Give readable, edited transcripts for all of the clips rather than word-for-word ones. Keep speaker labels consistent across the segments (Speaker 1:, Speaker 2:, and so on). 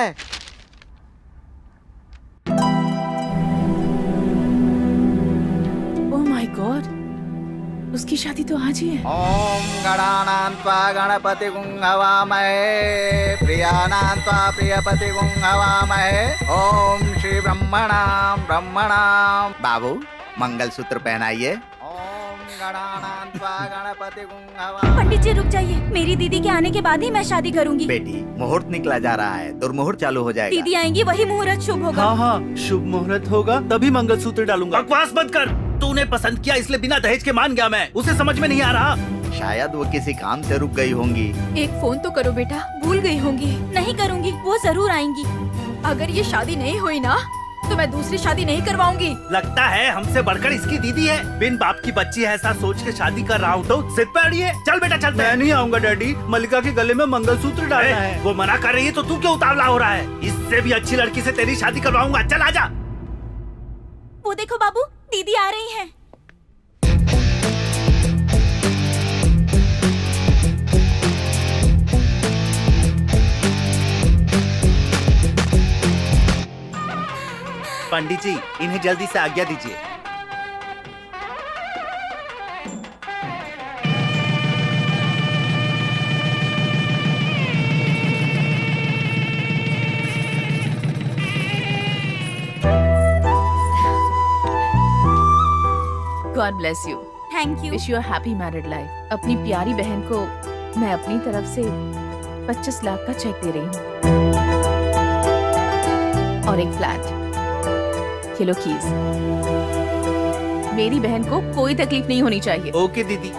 Speaker 1: है।
Speaker 2: Oh my God, उसकी शादी तो आज ही है।
Speaker 1: ओम गणानान्त्वा गणपति हवामहे प्रियानान्त्वा प्रियपति हवामहे। ओम श्री ब्रह्मणाम ब्रह्मणाम। बाबू मंगलसूत्र पहनाइए। ओम गणानान्त्वा गणपति हवामहे।
Speaker 3: पंडित जी रुक जाइए, मेरी दीदी के आने के बाद ही मैं शादी करूंगी।
Speaker 1: बेटी मुहूर्त निकला जा रहा है, दुर्मुहूर्त चालू हो जाएगा।
Speaker 3: दीदी आएंगी वही मुहूर्त शुभ होगा।
Speaker 4: हाँ हाँ, शुभ मुहूर्त होगा तभी मंगलसूत्र डालूंगा।
Speaker 5: बकवास मत कर, तूने पसंद किया इसलिए बिना दहेज के मान गया मैं। उसे समझ में नहीं आ रहा।
Speaker 1: शायद वो किसी काम से रुक गई होंगी।
Speaker 6: एक फोन तो करो बेटा, भूल गई होंगी।
Speaker 3: नहीं करूंगी, वो जरूर आएंगी।
Speaker 6: अगर ये शादी नहीं हुई ना तो मैं दूसरी शादी नहीं करवाऊंगी।
Speaker 5: लगता है हमसे बढ़कर इसकी दीदी है। बिन बाप की बच्ची है ऐसा सोच के शादी कर रहा हूँ तो जिद पे अड़ी है। चल बेटा चलते
Speaker 4: मैं
Speaker 5: हैं।
Speaker 4: नहीं आऊंगा डैडी, मल्लिका के गले में मंगलसूत्र डालना है।
Speaker 5: वो मना कर रही है तो तू क्यों उतावला हो रहा है? इससे भी अच्छी लड़की से तेरी शादी करवाऊंगा। चल आजा।
Speaker 3: वो देखो बाबू, दीदी आ रही हैं।
Speaker 5: पंडित जी इन्हें जल्दी से आज्ञा दीजिए।
Speaker 2: God bless you.
Speaker 3: Thank you.
Speaker 2: Wish you a happy married life. अपनी प्यारी बहन को मैं अपनी तरफ से 25 लाख का चेक दे रही हूँ और एक फ्लैट। ये लो कीज। मेरी बहन को कोई तकलीफ नहीं होनी चाहिए।
Speaker 5: ओके दीदी।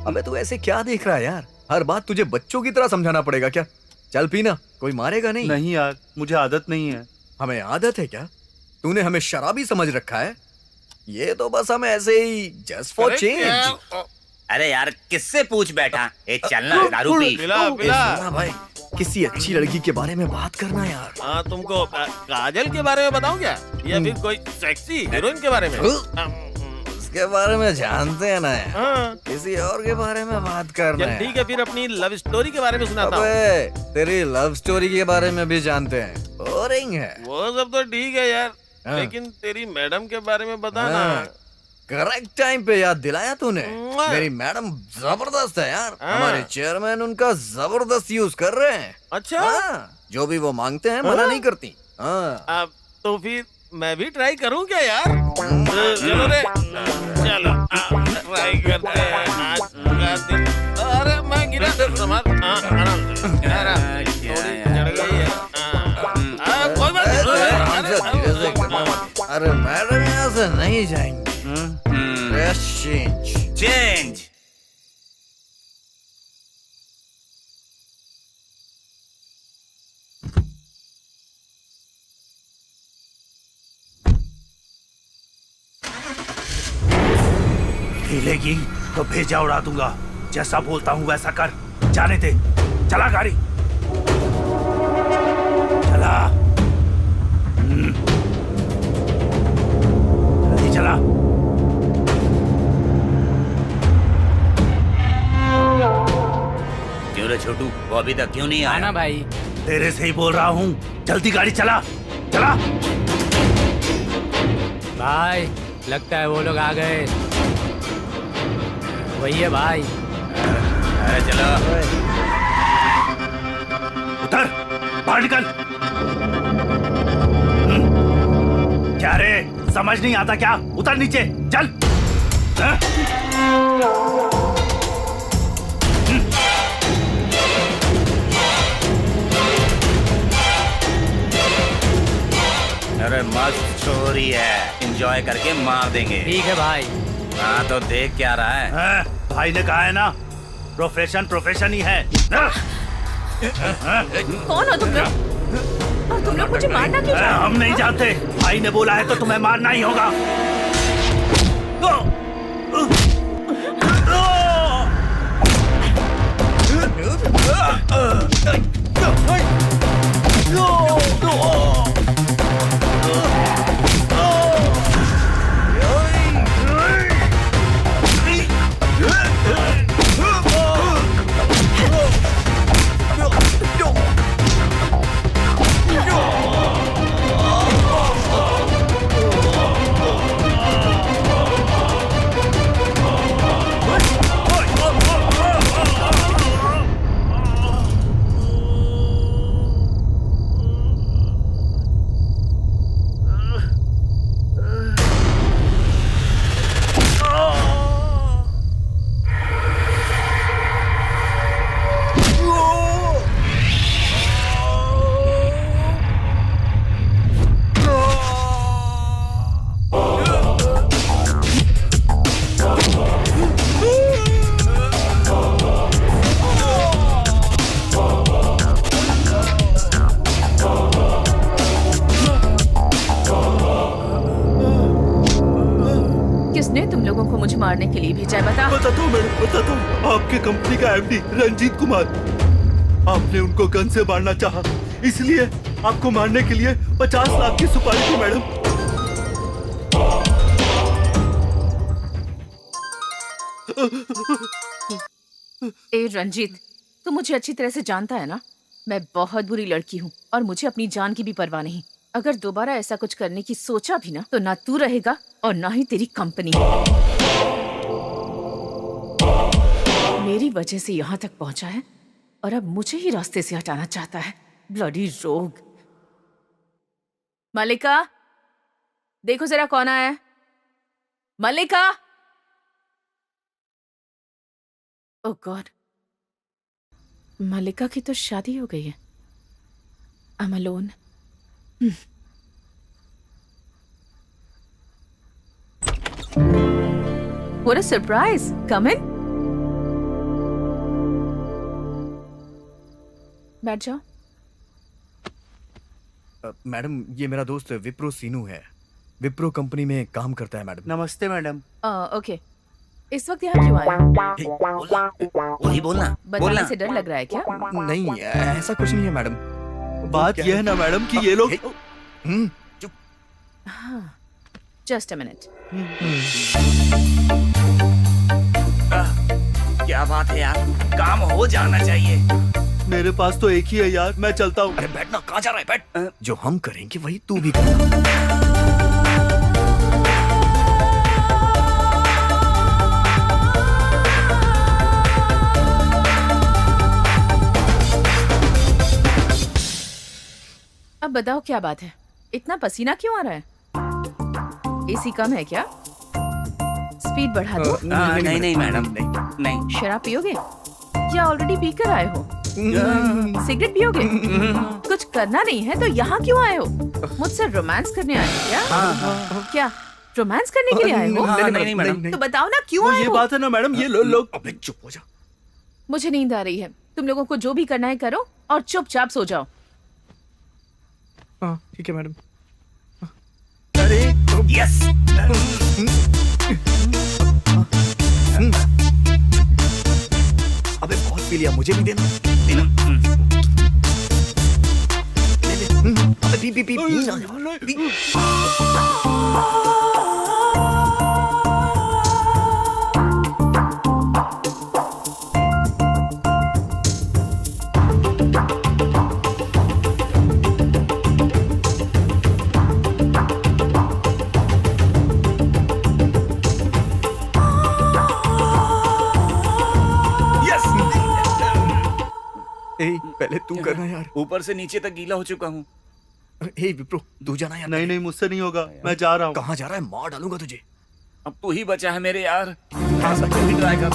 Speaker 7: अबे तू ऐसे क्या देख रहा है यार? हर बात तुझे बच्चों की तरह समझाना पड़ेगा क्या? चल पीना, कोई मारेगा नहीं।
Speaker 4: नहीं यार, मुझे आदत नहीं है।
Speaker 7: हमें आदत है क्या? तूने हमें शराबी समझ रखा है? ये तो बस हम ऐसे ही जस्ट फॉर चेंज।
Speaker 8: अरे यार किससे पूछ बैठा? ए चलना दारू पी।
Speaker 7: सुनना भाई, किसी अच्छी लड़की के बारे में बात करना यार।
Speaker 9: हाँ तुमको काजल के बारे में बताऊं क्या, या फिर कोई सेक्सी हीरोइन के बारे में?
Speaker 7: उसके बारे में जानते हैं ना यार।
Speaker 9: हाँ।
Speaker 7: किसी और के बारे में बात करना
Speaker 9: चल
Speaker 7: है।
Speaker 9: ठीक है, फिर अपनी लव स्टोरी के बारे में सुनाता हूँ।
Speaker 7: अबे तेरी लव स्टोरी के बारे में भी जानते हैं, बोरिंग है।
Speaker 9: वो सब तो ठीक है यार,
Speaker 7: हाँ।
Speaker 9: लेकिन तेरी मैडम के बारे में बता ना।
Speaker 7: हाँ, करेक्ट टाइम पे याद दिलाया तूने।
Speaker 9: हाँ।
Speaker 7: मेरी मैडम जबरदस्त है यार।
Speaker 9: हाँ।
Speaker 7: हमारे चेयरमैन उनका जबरदस्त यूज कर रहे हैं।
Speaker 9: अच्छा।
Speaker 7: हाँ, जो भी वो मांगते हैं मना नहीं करती। हाँ।
Speaker 9: अब तो फिर मैं भी ट्राई करूं क्या यार? चलो रे, चलो ट्राई करते हैं आज का दिन। अरे मैं गिरा संभाल। आराम से, आराम से। थोड़ी चढ़ गई है। कोई बात नहीं।
Speaker 7: अरे मैडम यहाँ से नहीं जाएंगे।
Speaker 8: चेंज।
Speaker 5: हिलेगी तो भेजा उड़ा दूंगा। जैसा बोलता हूँ वैसा कर। जाने दे। चला गाड़ी। चला। जल्दी चला।
Speaker 8: क्यों रे छोटू, वो अभी तक क्यों नहीं आया?
Speaker 5: भाई तेरे से ही बोल रहा हूँ, जल्दी गाड़ी चला। चला
Speaker 10: भाई, लगता है वो लोग आ गए। वही है भाई।
Speaker 8: अरे चलो।
Speaker 5: उतर, बाहर निकल। क्या रे, समझ नहीं आता क्या? उतर नीचे, चल।
Speaker 8: अरे मस्त स्टोरी है, एंजॉय करके मार देंगे।
Speaker 10: ठीक है भाई।
Speaker 8: हाँ तो देख क्या रहा है?
Speaker 5: भाई ने कहा है ना, प्रोफेशन ही है।
Speaker 6: कौन हो तुम लोग? और तुम लोग मुझे मारना क्यों चाहते हो?
Speaker 5: हम नहीं जानते, भाई ने बोला है तो तुम्हें मारना ही होगा।
Speaker 2: मुझे मारने के लिए भेजा है? बता।
Speaker 4: बताता हूँ मैडम, बताता हूँ। आपके कंपनी का एमडी रंजीत कुमार, आपने उनको गन से मारना चाहा, इसलिए आपको मारने के लिए 50 लाख की सुपारी थी मैडम।
Speaker 2: ए रंजीत, तू मुझे अच्छी तरह से जानता है ना, मैं बहुत बुरी लड़की हूँ और मुझे अपनी जान की भी परवाह नहीं। अगर दोबारा ऐसा कुछ करने की सोचा भी ना, तो ना तू रहेगा और ना ही तेरी कंपनी। मेरी वजह से यहाँ तक पहुँचा है और अब मुझे ही रास्ते से हटाना चाहता है। ब्लडी रोग। मल्लिका, देखो जरा कौन आया है। मल्लिका। ओह गॉड, मल्लिका की तो शादी हो गई है। I'm alone. What a surprise! Come in. बैठ जाओ।
Speaker 7: मैडम, ये मेरा दोस्त विप्रो सीनू है, विप्रो कंपनी में काम करता है मैडम।
Speaker 4: नमस्ते मैडम।
Speaker 2: ओके, इस वक्त यहाँ क्यों आए?
Speaker 8: वही बोलना
Speaker 2: बताने से डर लग रहा है क्या?
Speaker 7: नहीं, ऐसा कुछ नहीं है मैडम।
Speaker 4: बात यह है ना मैडम कि ये लोग
Speaker 2: हाँ, जस्ट अ मिनट।
Speaker 8: क्या बात है यार, काम हो जाना चाहिए।
Speaker 4: मेरे पास तो एक ही है यार, मैं चलता हूँ।
Speaker 7: अरे बैठना, कहाँ जा रहा है? बैठ। जो हम करेंगे वही तू भी करना।
Speaker 2: अब बताओ क्या बात है, इतना पसीना क्यों आ रहा है? एसी कम है क्या? स्पीड बढ़ा दो?
Speaker 8: नहीं नहीं मैडम, नहीं।
Speaker 2: शराब पियोगे या ऑलरेडी पीकर आए हो? सिगरेट पियोगे? कुछ करना नहीं है तो यहाँ क्यों आए हो? मुझसे रोमांस करने आए हो क्या? क्या रोमांस करने के लिए आए हो?
Speaker 8: नहीं मैडम।
Speaker 2: तो बताओ ना क्यों आए
Speaker 4: ये
Speaker 2: हो?
Speaker 4: बात है ना मैडम, ये लोग।
Speaker 7: अबे चुप हो जा।
Speaker 2: मुझे नींद आ रही है, तुम लोगों को जो भी करना है करो और चुपचाप सो जाओ।
Speaker 7: हाँ ठीक है मैडम।
Speaker 8: अरे यस।
Speaker 7: अबे बहुत पी लिया, मुझे भी देना। अबे पी। पहले तू करना यार।
Speaker 8: ऊपर से नीचे तक गीला हो चुका हूँ।
Speaker 7: हे विप्रो, तू जाना यार।
Speaker 4: नहीं, मुझसे नहीं होगा, मैं जा रहा हूँ।
Speaker 7: कहाँ जा रहा है? मार डालूंगा तुझे।
Speaker 8: अब तू ही बचा है मेरे यार, ऐसा क्यों भी ट्राई कर।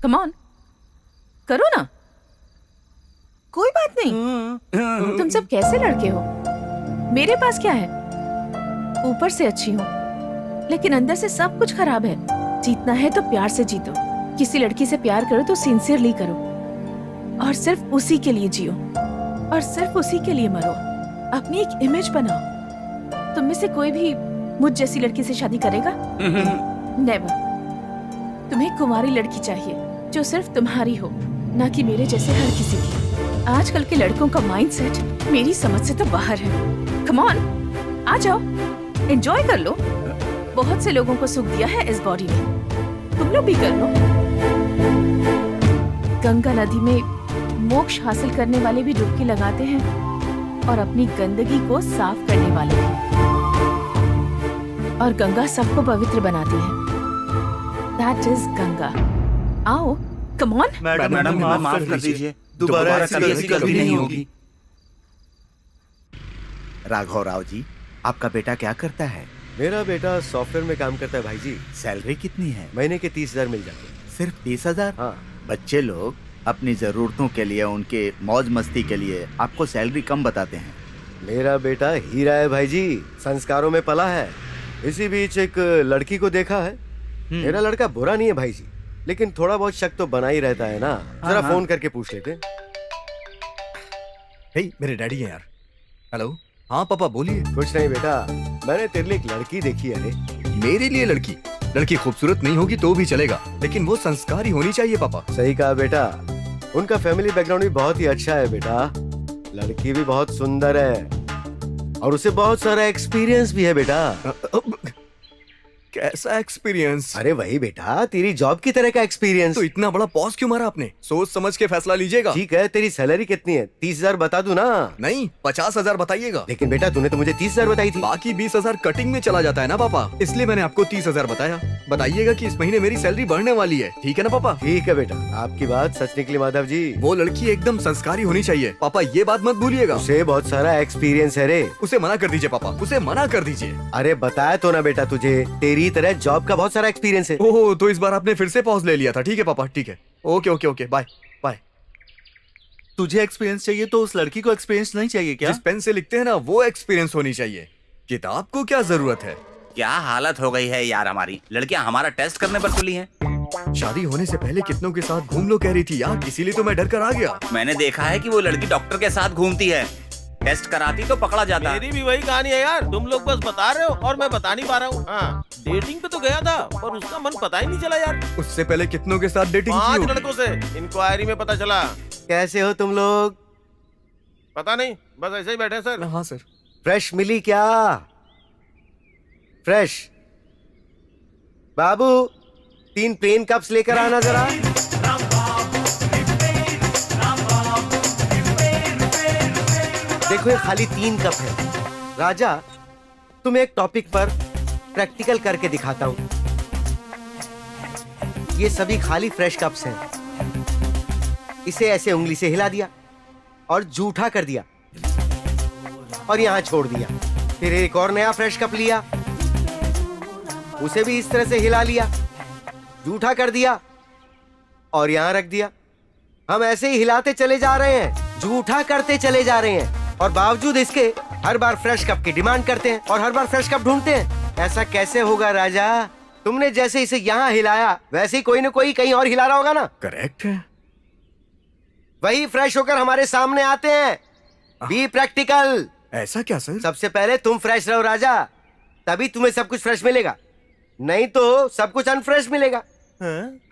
Speaker 2: कम ऑन, करो ना, कोई बात नहीं। तुम सब कैसे लड़के हो? मेरे पास क्या है? ऊपर से अच्छी हूँ लेकिन अंदर से सब कुछ खराब है। जीतना है तो प्यार से जीतो। किसी लड़की से प्यार करो तो सिंसियरली करो और सिर्फ उसी के लिए जियो और सिर्फ उसी के लिए मरो। अपनी एक इमेज बनाओ। तुम में से कोई भी मुझ जैसी लड़की से शादी करेगा? नेवर। तुम्हें कुंवारी लड़की चाहिए जो सिर्फ तुम्हारी हो, ना कि मेरे जैसे हर किसी की। आजकल के लड़कों का माइंडसेट मेरी समझ से तो बाहर है। कम ऑन, आ जाओ, एंजॉय कर लो। बहुत से लोगों को सुख दिया है इस बॉडी ने, तुम लोग भी कर लो। गंगा नदी में मोक्ष हासिल करने वाले भी डुबकी लगाते हैं और अपनी गंदगी को साफ करने वाले भी। और गंगा सबको पवित्र बनाती है। That is Ganga. आओ, come on।
Speaker 4: मैडम माफ कर दीजिए, दोबारा ऐसी गलती नहीं होगी।
Speaker 1: राघव राव जी, आपका बेटा क्या करता है?
Speaker 11: मेरा बेटा सॉफ्टवेयर में काम करता है भाई जी।
Speaker 1: सैलरी कितनी है?
Speaker 11: महीने के 30,000 मिल जाते हैं।
Speaker 1: सिर्फ 30,000?
Speaker 11: हाँ।
Speaker 1: बच्चे लोग अपनी जरूरतों के लिए, उनके मौज मस्ती के लिए आपको सैलरी कम बताते हैं।
Speaker 11: मेरा बेटा हीरा है भाई जी, संस्कारों में पला है। इसी बीच एक लड़की को देखा है। मेरा लड़का बुरा नहीं है भाई जी, लेकिन थोड़ा बहुत शक तो बना ही रहता है ना। जरा
Speaker 1: हाँ।
Speaker 11: फोन करके पूछ लेते।
Speaker 7: हे मेरे डैडी हैं यार। हेलो। हाँ पापा बोलिए।
Speaker 11: कुछ नहीं बेटा, मैंने तेरे लिए एक लड़की देखी है रे।
Speaker 7: मेरे लिए लड़की? लड़की खूबसूरत नहीं होगी तो भी चलेगा, लेकिन वो संस्कारी होनी चाहिए पापा।
Speaker 11: सही कहा बेटा, उनका फैमिली बैकग्राउंड भी बहुत ही अच्छा है बेटा। लड़की भी बहुत सुंदर है और उसे बहुत सारा एक्सपीरियंस भी है बेटा।
Speaker 7: कैसा एक्सपीरियंस?
Speaker 11: अरे वही बेटा, तेरी जॉब की तरह का एक्सपीरियंस।
Speaker 7: तो इतना बड़ा पॉज क्यों मारा आपने? सोच समझ के फैसला लीजिएगा।
Speaker 11: ठीक है, तेरी सैलरी कितनी है? 30,000 बता दूं ना?
Speaker 7: नहीं, 50,000 बताइएगा।
Speaker 11: लेकिन बेटा तूने तो मुझे 30,000 बताई थी।
Speaker 7: बाकी 20,000 कटिंग में चला जाता है ना पापा, इसलिए मैंने आपको 30,000 बताया। बताइएगा कि इस महीने मेरी सैलरी बढ़ने वाली है, ठीक है ना पापा?
Speaker 11: ठीक है बेटा, आपकी बात सच निकली माधव जी।
Speaker 7: वो लड़की एकदम संस्कारी होनी चाहिए पापा, ये बात मत भूलिएगा।
Speaker 11: उसे बहुत सारा एक्सपीरियंस है रे।
Speaker 7: उसे मना कर दीजिए पापा, उसे मना कर दीजिए।
Speaker 11: अरे बताया तो ना बेटा तुझे, तेरी तरह जॉब का बहुत सारा एक्सपीरियंस है।
Speaker 7: ओह, तो इस बार आपने फिर से पॉज ले लिया था। ठीक है पापा, ठीक है। Okay okay okay, bye bye.
Speaker 4: तुझे एक्सपीरियंस चाहिए तो उस लड़की को एक्सपीरियंस नहीं चाहिए क्या?
Speaker 7: जिस पेन से लिखते हैं ना वो एक्सपीरियंस होनी चाहिए। किताब को क्या जरूरत है?
Speaker 8: क्या हालत हो गई है यार हमारी। लड़कियां हमारा टेस्ट करने पर तुली हैं।
Speaker 7: शादी होने से पहले कितनों के साथ घूम लो कह रही थी यार, इसीलिए तो मैं डर कर आ गया।
Speaker 8: मैंने देखा है कि वो लड़की डॉक्टर के साथ घूमती है। टेस्ट कराती तो पकड़ा जाता।
Speaker 9: मेरी भी वही कहानी है यार, तुम लोग बस बता रहे हो और मैं बता नहीं पा रहा हूँ। हाँ, डेटिंग पे तो गया था पर उसका मन पता ही नहीं चला यार।
Speaker 7: उससे पहले कितनों के साथ डेटिंग
Speaker 9: 5
Speaker 7: की होगी?
Speaker 9: लड़कों से इंक्वायरी में पता चला।
Speaker 11: कैसे हो तुम लोग?
Speaker 9: पता नहीं, बस ऐसे ही बैठे हैं सर।
Speaker 7: हाँ सर।
Speaker 11: फ्रेश मिली क्या? फ्रेश? बाबू 3 प्लेन कप्स लेकर आना जरा। देखो ये खाली 3 कप है। राजा तुम्हें एक टॉपिक पर प्रैक्टिकल करके दिखाता हूं। ये सभी खाली फ्रेश कप्स हैं। इसे ऐसे उंगली से हिला दिया और जूठा कर दिया और यहां छोड़ दिया। फिर एक और नया फ्रेश कप लिया, उसे भी इस तरह से हिला लिया, जूठा कर दिया और यहां रख दिया। हम ऐसे ही हिलाते चले जा रहे हैं, जूठा करते चले जा रहे हैं और बावजूद इसके हर बार फ्रेश कप की डिमांड करते हैं और हर बार फ्रेश कप ढूंढते हैं। ऐसा कैसे होगा राजा? तुमने जैसे इसे यहाँ हिलाया वैसे ही कोई न कोई कहीं और हिला रहा होगा ना।
Speaker 7: करेक्ट है।
Speaker 11: वही फ्रेश होकर हमारे सामने आते हैं। Be practical.
Speaker 7: ऐसा क्या सर?
Speaker 11: सबसे पहले तुम फ्रेश रहो राजा, तभी तुम्हें सब कुछ फ्रेश मिलेगा, नहीं तो सब कुछ अनफ्रेश मिलेगा।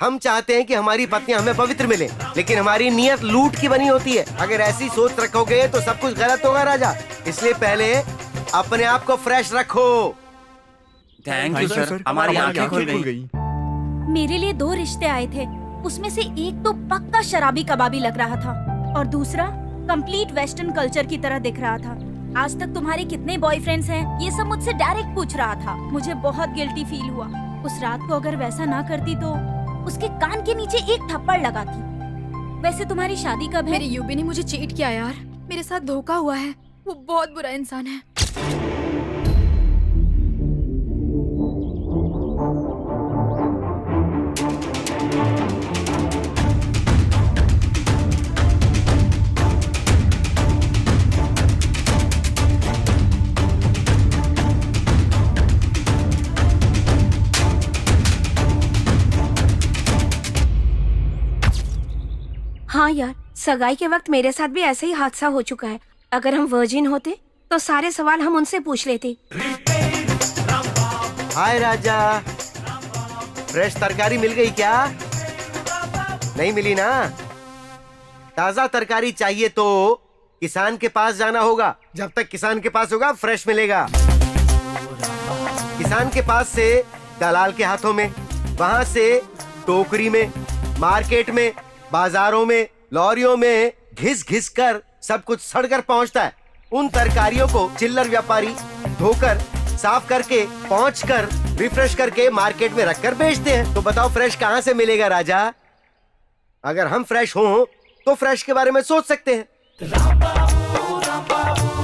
Speaker 11: हम चाहते हैं कि हमारी पत्नियां हमें पवित्र मिले, लेकिन हमारी नियत लूट की बनी होती है। अगर ऐसी सोच रखोगे तो सब कुछ गलत होगा राजा। इसलिए पहले अपने आप को फ्रेश रखो।
Speaker 8: थैंक यू सर, हमारी आंखें खुल गई।
Speaker 3: मेरे लिए 2 रिश्ते आए थे, उसमें से एक तो पक्का शराबी कबाबी लग रहा था और दूसरा कंप्लीट वेस्टर्न कल्चर की तरह दिख रहा था। आज तक तुम्हारे कितने बॉयफ्रेंड्स हैं, ये सब मुझसे डायरेक्ट पूछ रहा था। मुझे बहुत गिल्टी फील हुआ। उस रात को अगर वैसा ना करती तो उसके कान के नीचे एक थप्पड़ लगाती। वैसे तुम्हारी शादी कब है?
Speaker 6: मेरी यूबी ने मुझे चीट किया यार, मेरे साथ धोखा हुआ है। वो बहुत बुरा इंसान है।
Speaker 3: हाँ यार, सगाई के वक्त मेरे साथ भी ऐसा ही हादसा हो चुका है। अगर हम वर्जिन होते तो सारे सवाल हम उनसे पूछ लेते।
Speaker 11: हाय राजा, फ्रेश तरकारी मिल गई क्या? नहीं मिली ना? ताजा तरकारी चाहिए तो किसान के पास जाना होगा। जब तक किसान के पास होगा फ्रेश मिलेगा। किसान के पास से दलाल के हाथों में, वहां से टोकरी में, मार्केट में, बाजारों में, लॉरियों में घिस घिस कर सब कुछ सड़कर पहुंचता है। उन तरकारियों को चिल्लर व्यापारी धोकर, साफ करके, पहुंचकर, रिफ्रेश करके मार्केट में रखकर बेचते हैं। तो बताओ फ्रेश कहां से मिलेगा राजा? अगर हम फ्रेश हों तो फ्रेश के बारे में सोच सकते हैं।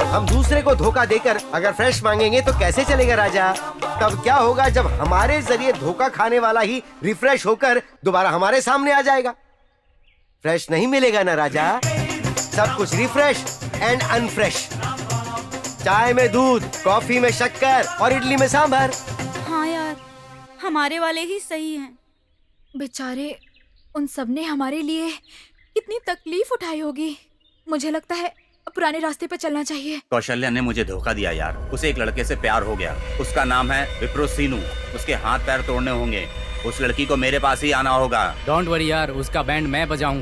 Speaker 11: हम दूसरे को धोखा देकर अगर फ्रेश मांगेंगे तो कैसे चलेगा राजा? तब क्या होगा जब हमारे जरिए धोखा खाने वाला ही रिफ्रेश होकर दोबारा हमारे सामने आ जाएगा? फ्रेश नहीं मिलेगा ना राजा। सब कुछ रिफ्रेश एंड अनफ्रेश। चाय में दूध, कॉफी में शक्कर और इडली में सांभर।
Speaker 3: हाँ यार, हमारे वाले ही सही हैं।
Speaker 6: बेचारे उन सब ने हमारे लिए कितनी तकलीफ उठाई होगी। मुझे लगता है अब पुराने रास्ते पर चलना चाहिए।
Speaker 8: कौशल्या ने मुझे धोखा दिया यार। उसे एक लड़के से प्यार हो गया। उसका नाम है विप्रो सीनू। उसके हाथ पैर तोड़ने होंगे। उस लड़की को मेरे पास ही आना होगा।
Speaker 10: डोंट वरी यार, उसका बैंड मैं बजाऊंगा।